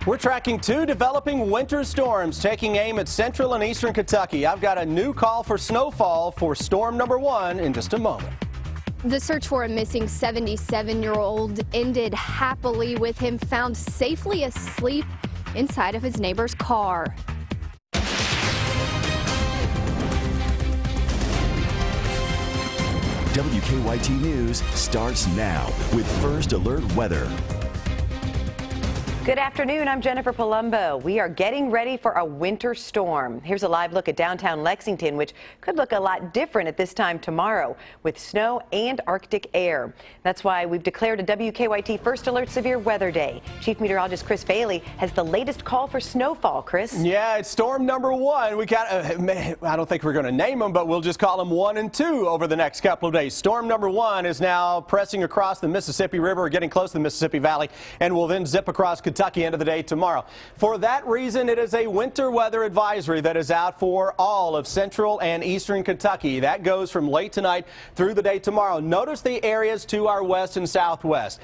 We're tracking two developing winter storms taking aim at central and eastern Kentucky. I've got a new call for snowfall for storm number 1 in just a moment. The search for a missing 77-year-old ended happily with him found safely asleep inside of his neighbor's car. WKYT News starts now with First Alert Weather. Good afternoon, I'm Jennifer Palumbo. We are getting ready for a winter storm. Here's a live look at downtown Lexington, which could look a lot different at this time tomorrow with snow and Arctic air. That's why we've declared a WKYT First Alert Severe Weather Day. Chief Meteorologist Chris Bailey has the latest call for snowfall. Chris? Yeah, it's storm number 1. We got, I don't think we're going to name them, but we'll just call them 1 and 2 over the next couple of days. Storm number 1 is now pressing across the Mississippi River, getting close to the Mississippi Valley, and will then zip across Kentucky end of the day tomorrow. For that reason, it is a winter weather advisory that is out for all of central and eastern Kentucky. That goes from late tonight through the day tomorrow. Notice the areas to our west and southwest.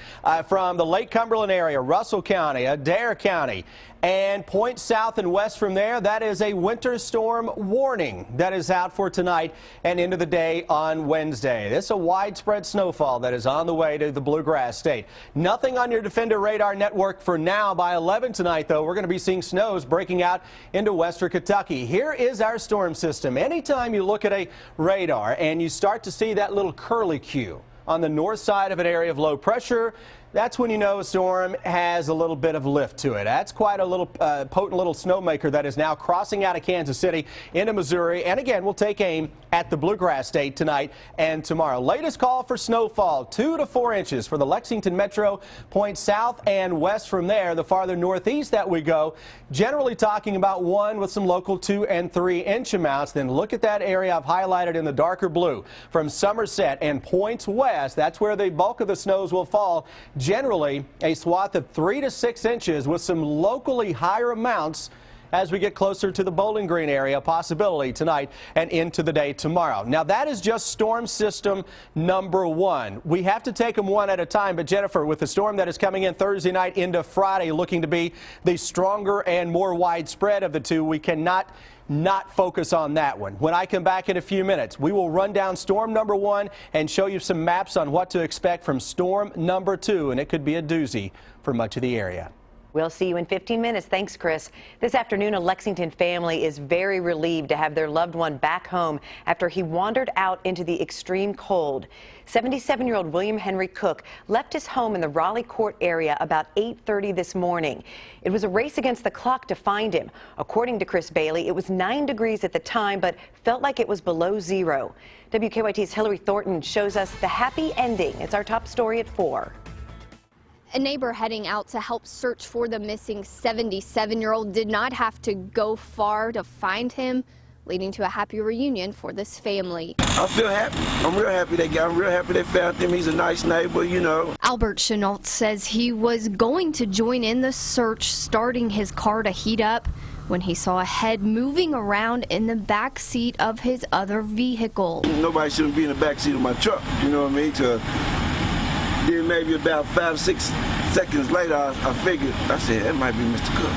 From the Lake Cumberland area, Russell County, Adair County, and points south and west from there, that is a winter storm warning that is out for tonight and into the day on Wednesday. This is a widespread snowfall that is on the way to the Bluegrass State. Nothing on your Defender radar network for now. By 11 tonight, though, we're going to be seeing snows breaking out into western Kentucky. Here is our storm system. Anytime you look at a radar and you start to see that little curlicue on the north side of an area of low pressure, that's when you know a storm has a little bit of lift to it. That's quite a little potent little snowmaker that is now crossing out of Kansas City into Missouri. And again, we'll take aim at the Bluegrass State tonight and tomorrow. Latest call for snowfall, 2 to 4 inches for the Lexington metro, points south and west from there. The farther northeast that we go, generally talking about 1 with some local 2 and 3 inch amounts. Then look at that area I've highlighted in the darker blue from Somerset and points west. That's where the bulk of the snows will fall. Generally, a swath of 3 to 6 inches with some locally higher amounts as we get closer to the Bowling Green area, possibility tonight and into the day tomorrow. Now, that is just storm system number 1. We have to take them one at a time, but Jennifer, with the storm that is coming in Thursday night into Friday, looking to be the stronger and more widespread of the two, we cannot not focus on that one. When I come back in a few minutes, we will run down storm number 1 and show you some maps on what to expect from storm number 2, and it could be a doozy for much of the area. We'll see you in 15 minutes. Thanks, Chris. This afternoon, a Lexington family is very relieved to have their loved one back home after he wandered out into the extreme cold. 77-year-old William Henry Cook left his home in the Raleigh Court area about 8:30 this morning. It was a race against the clock to find him. According to Chris Bailey, it was 9 degrees at the time, but felt like it was below 0. WKYT's Hillary Thornton shows us the happy ending. It's our top story at 4. A neighbor heading out to help search for the missing 77-year-old did not have to go far to find him, leading to a happy reunion for this family. I feel happy. I'm real happy I'm real happy they found him. He's a nice neighbor, you know. Albert Chenault says he was going to join in the search, starting his car to heat up when he saw a head moving around in the back seat of his other vehicle. Nobody shouldn't be in the back seat of my truck, you know what I mean? Then maybe about 5 or 6 seconds later, I figured, I said, that might be Mr. Cook.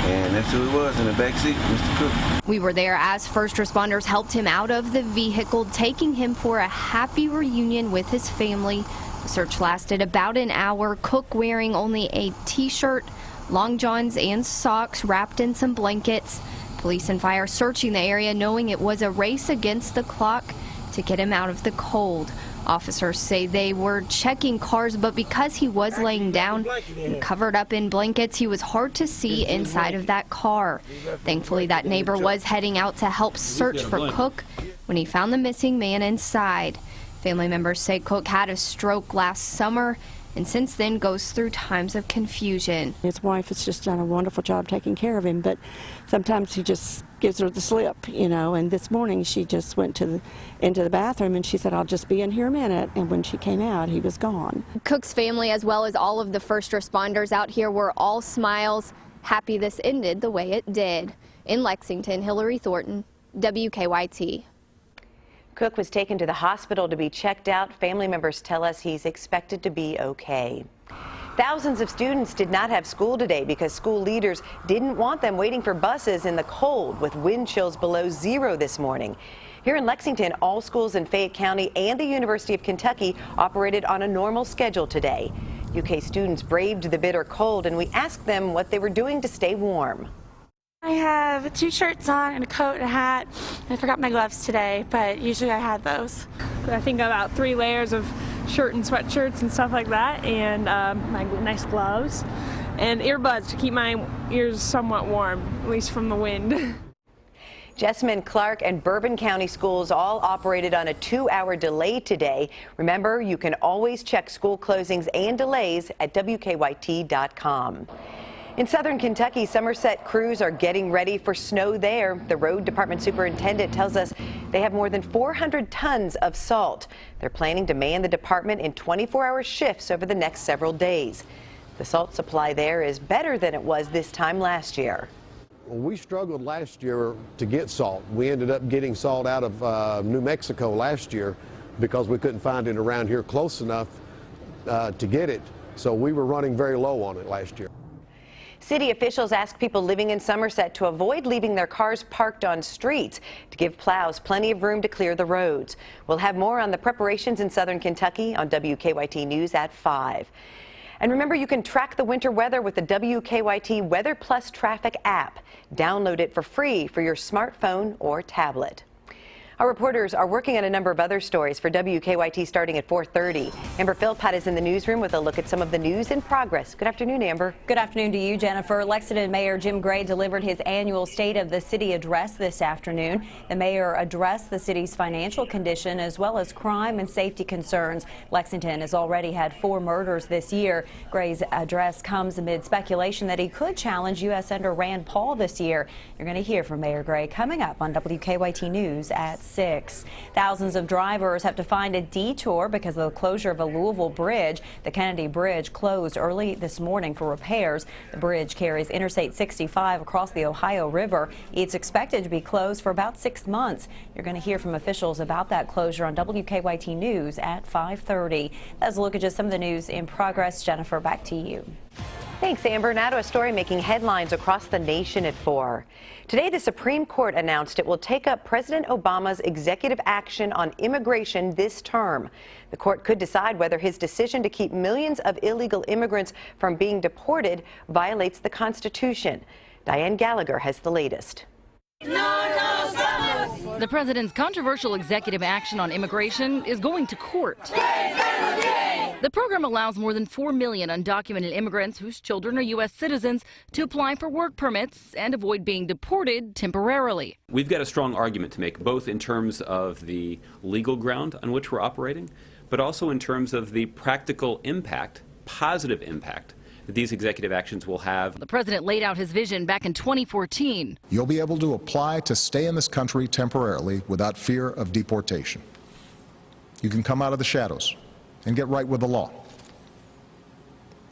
And that's who it was in the back seat, Mr. Cook. We were there as first responders helped him out of the vehicle, taking him for a happy reunion with his family. The search lasted about an hour. Cook wearing only a t-shirt, long johns, and socks wrapped in some blankets. Police and fire searching the area, knowing it was a race against the clock to get him out of the cold. Officers say they were checking cars, but because he was laying down and covered up in blankets, he was hard to see inside of that car. Thankfully, that neighbor was heading out to help search for Cook when he found the missing man inside. Family members say Cook had a stroke last summer and since then goes through times of confusion. His wife has just done a wonderful job taking care of him, but sometimes he just gives her the slip, you know, and this morning she just went into the bathroom and she said, I'll just be in here a minute, and when she came out, he was gone. Cook's family, as well as all of the first responders out here, were all smiles, happy this ended the way it did. In Lexington, Hillary Thornton, WKYT. Cook was taken to the hospital to be checked out. Family members tell us he's expected to be okay. Thousands of students did not have school today because school leaders didn't want them waiting for buses in the cold with wind chills below zero this morning. Here in Lexington, all schools in Fayette County and the University of Kentucky operated on a normal schedule today. UK students braved the bitter cold, and we asked them what they were doing to stay warm. I have 2 shirts on and a coat and a hat. I forgot my gloves today, but usually I had those. I think about 3 layers of shirt and sweatshirts and stuff like that, and my nice gloves and earbuds to keep my ears somewhat warm, at least from the wind. Jessamine, Clark, and Bourbon County schools all operated on a 2-hour delay today. Remember, you can always check school closings and delays at WKYT.com. In southern Kentucky, Somerset crews are getting ready for snow there. The road department superintendent tells us they have more than 400 tons of salt. They're planning to man the department in 24-hour shifts over the next several days. The salt supply there is better than it was this time last year. Well, we struggled last year to get salt. We ended up getting salt out of New Mexico last year because we couldn't find it around here close enough to get it. So we were running very low on it last year. City officials ask people living in Somerset to avoid leaving their cars parked on streets to give plows plenty of room to clear the roads. We'll have more on the preparations in southern Kentucky on WKYT News at 5. And remember, you can track the winter weather with the WKYT Weather Plus Traffic app. Download it for free for your smartphone or tablet. Our reporters are working on a number of other stories for WKYT starting at 4:30. Amber Philpott is in the newsroom with a look at some of the news in progress. Good afternoon, Amber. Good afternoon to you, Jennifer. Lexington Mayor Jim Gray delivered his annual State of the City address this afternoon. The mayor addressed the city's financial condition as well as crime and safety concerns. Lexington has already had 4 murders this year. Gray's address comes amid speculation that he could challenge U.S. Senator Rand Paul this year. You're going to hear from Mayor Gray coming up on WKYT News at 6. Thousands of drivers have to find a detour because of the closure of a Louisville bridge. The Kennedy Bridge closed early this morning for repairs. The bridge carries Interstate 65 across the Ohio River. It's expected to be closed for about 6 months. You're going to hear from officials about that closure on WKYT News at 5:30. Let's look at just some of the news in progress. Jennifer, back to you. Thanks, Amber. Now to a story making headlines across the nation at 4. Today, the Supreme Court announced it will take up President Obama's executive action on immigration this term. The court could decide whether his decision to keep millions of illegal immigrants from being deported violates the Constitution. Diane Gallagher has the latest. The president's controversial executive action on immigration is going to court. The program allows more than 4 million undocumented immigrants whose children are U.S. citizens to apply for work permits and avoid being deported temporarily. We've got a strong argument to make, both in terms of the legal ground on which we're operating, but also in terms of the practical impact, positive impact, that these executive actions will have. The president laid out his vision back in 2014. You'll be able to apply to stay in this country temporarily without fear of deportation. You can come out of the shadows and get right with the law.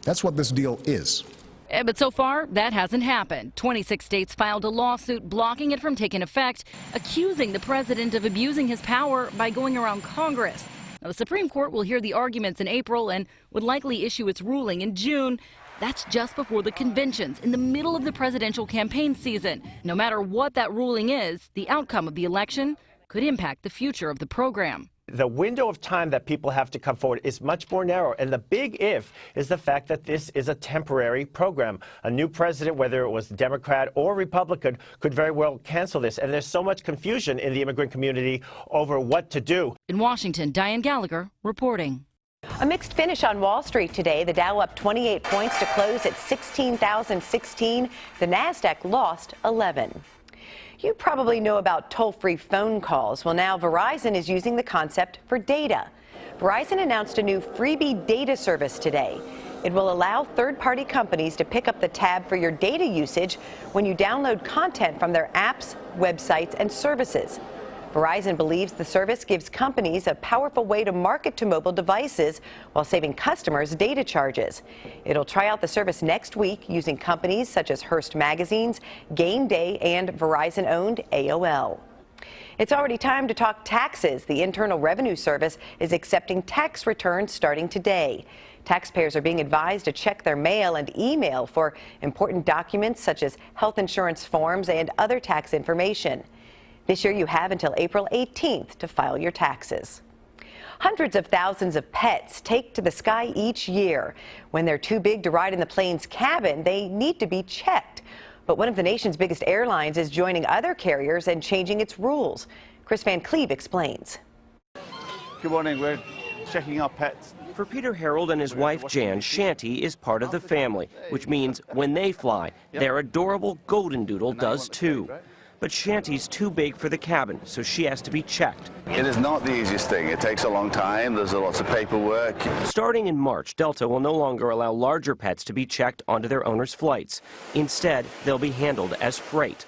That's what this deal is. But so far, that hasn't happened. 26 states filed a lawsuit blocking it from taking effect, accusing the president of abusing his power by going around Congress. Now, the Supreme Court will hear the arguments in April and would likely issue its ruling in June. That's just before the conventions in the middle of the presidential campaign season. No matter what that ruling is, the outcome of the election could impact the future of the program. The window of time that people have to come forward is much more narrow. And the big if is the fact that this is a temporary program. A new president, whether it was Democrat or Republican, could very well cancel this. And there's so much confusion in the immigrant community over what to do. In Washington, Diane Gallagher reporting. A mixed finish on Wall Street today. The Dow up 28 points to close at 16,016. The Nasdaq lost 11. You probably know about toll-free phone calls. Well, now Verizon is using the concept for data. Verizon announced a new freebie data service today. It will allow third-party companies to pick up the tab for your data usage when you download content from their apps, websites, and services. Verizon believes the service gives companies a powerful way to market to mobile devices while saving customers data charges. It'll try out the service next week using companies such as Hearst Magazines, Game Day, and Verizon-owned AOL. It's already time to talk taxes. The Internal Revenue Service is accepting tax returns starting today. Taxpayers are being advised to check their mail and email for important documents such as health insurance forms and other tax information. This year you have until April 18th to file your taxes. Hundreds of thousands of pets take to the sky each year. When they're too big to ride in the plane's cabin, they need to be checked. But one of the nation's biggest airlines is joining other carriers and changing its rules. Chris Van Cleve explains. Good morning. We're checking our pets. For Peter Harold and his wife Jan, Shanty is part of the family, which means when they fly, their adorable golden doodle does too. But Shanty's too big for the cabin, so she has to be checked. It is not the easiest thing. It takes a long time. There's lots of paperwork. Starting in March, Delta will no longer allow larger pets to be checked onto their owners' flights. Instead, they'll be handled as freight.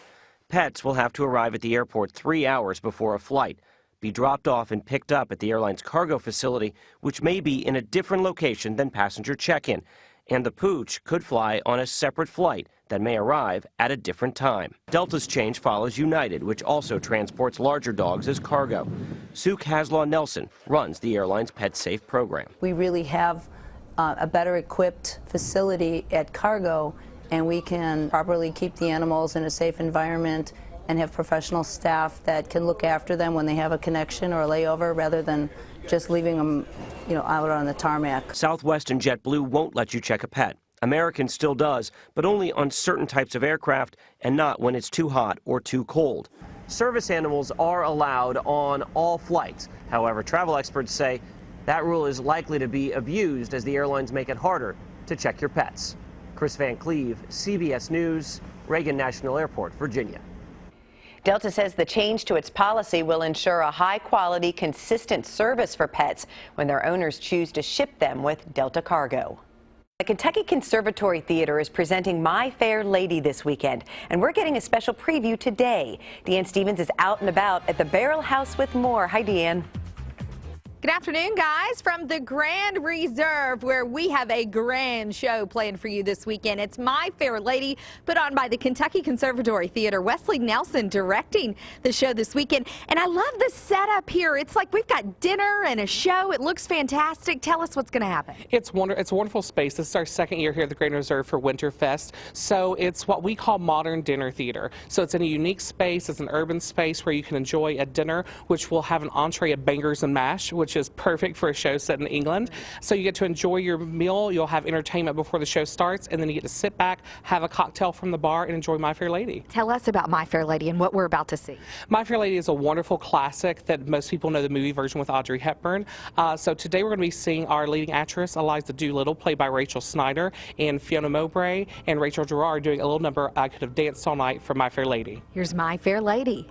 Pets will have to arrive at the airport 3 hours before a flight, be dropped off and picked up at the airline's cargo facility, which may be in a different location than passenger check-in. And the pooch could fly on a separate flight that may arrive at a different time. Delta's change follows United, which also transports larger dogs as cargo. Sue Caslaw Nelson runs the airline's Pet Safe program. We really have a better equipped facility at cargo, and we can properly keep the animals in a safe environment and have professional staff that can look after them when they have a connection or a layover rather than just leaving them, out on the tarmac. Southwest and JetBlue won't let you check a pet. American still does, but only on certain types of aircraft and not when it's too hot or too cold. Service animals are allowed on all flights. However, travel experts say that rule is likely to be abused as the airlines make it harder to check your pets. Chris Van Cleve, CBS News, Reagan National Airport, Virginia. Delta says the change to its policy will ensure a high-quality, consistent service for pets when their owners choose to ship them with Delta Cargo. The Kentucky Conservatory Theater is presenting My Fair Lady this weekend, and we're getting a special preview today. Deanne Stevens is out and about at the Barrel House with more. Hi, Deanne. Good afternoon, guys, from the Grand Reserve, where we have a grand show planned for you this weekend. It's My Fair Lady, put on by the Kentucky Conservatory Theater. Wesley Nelson directing the show this weekend. And I love the setup here. It's like we've got dinner and a show. It looks fantastic. Tell us what's going to happen. It's a wonderful space. This is our second year here at the Grand Reserve for Winterfest. So it's what we call modern dinner theater. So it's in a unique space. It's an urban space where you can enjoy a dinner, which will have an entree of bangers and mash, which is perfect for a show set in England. So you get to enjoy your meal, you'll have entertainment before the show starts, and then you get to sit back, have a cocktail from the bar, and enjoy My Fair Lady. Tell us about My Fair Lady and what we're about to see. My Fair Lady is a wonderful classic that most people know the movie version with Audrey Hepburn. So today we're going to be seeing our leading actress, Eliza Doolittle, played by Rachel Snyder, and Fiona Mowbray and Rachel Gerard doing a little number I Could Have Danced All Night for My Fair Lady. Here's My Fair Lady.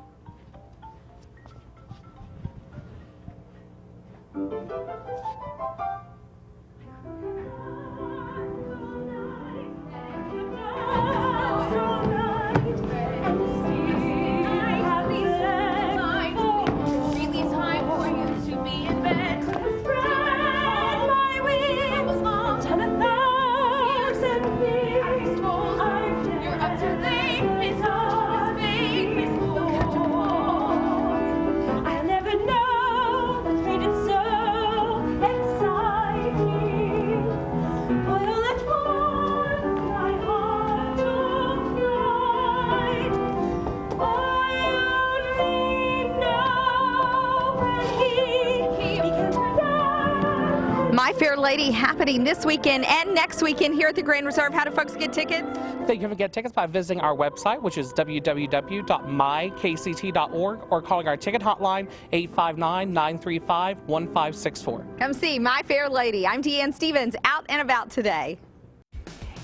My Fair Lady happening this weekend and next weekend here at the Grand Reserve. How do folks get tickets? They can get tickets by visiting our website, which is www.mykct.org, or calling our ticket hotline, 859-935-1564. Come see My Fair Lady. I'm Deanne Stevens, out and about today.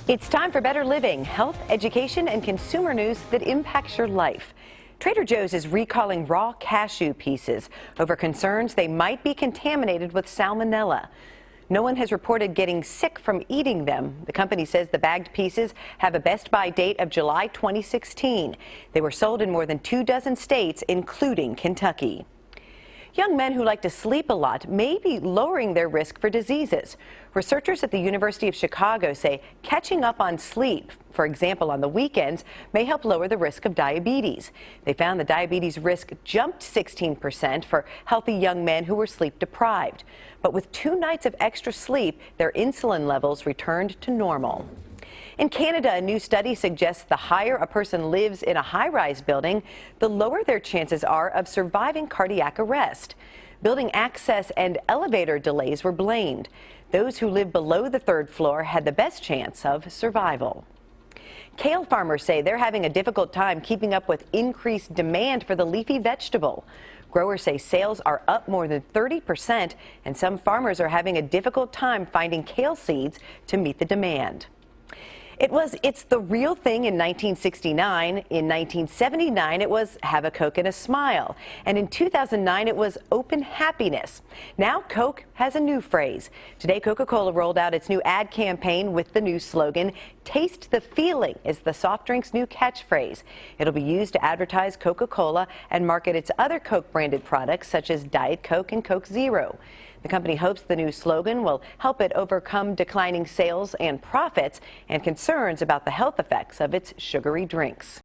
It's time for better living, health, education, and consumer news that impacts your life. Trader Joe's is recalling raw cashew pieces over concerns they might be contaminated with salmonella. No one has reported getting sick from eating them. The company says the bagged pieces have a best-by date of July 2016. They were sold in more than 24 states, including Kentucky. young men who like to sleep a lot may be lowering their risk for diseases. Researchers at the University of Chicago say catching up on sleep, for example on the weekends, may help lower the risk of diabetes. They found the diabetes risk jumped 16% for healthy young men who were sleep deprived. But with 2 nights of extra sleep, their insulin levels returned to normal. In Canada, a new study suggests the higher a person lives in a high-rise building, the lower their chances are of surviving cardiac arrest. Building access and elevator delays were blamed. Those who live below the 3rd floor had the best chance of survival. Kale farmers say they're having a difficult time keeping up with increased demand for the leafy vegetable. Growers say sales are up more than 30%, and some farmers are having a difficult time finding kale seeds to meet the demand. It's the real thing in 1969. In 1979, it was have a Coke and a smile. And in 2009, it was open happiness. Now Coke has a new phrase. Today, Coca-Cola rolled out its new ad campaign with the new slogan, "Taste the Feeling" is the soft drink's new catchphrase. It'll be used to advertise Coca-Cola and market its other Coke branded products such as Diet Coke and Coke Zero. The company hopes the new slogan will help it overcome declining sales and profits and concerns about the health effects of its sugary drinks.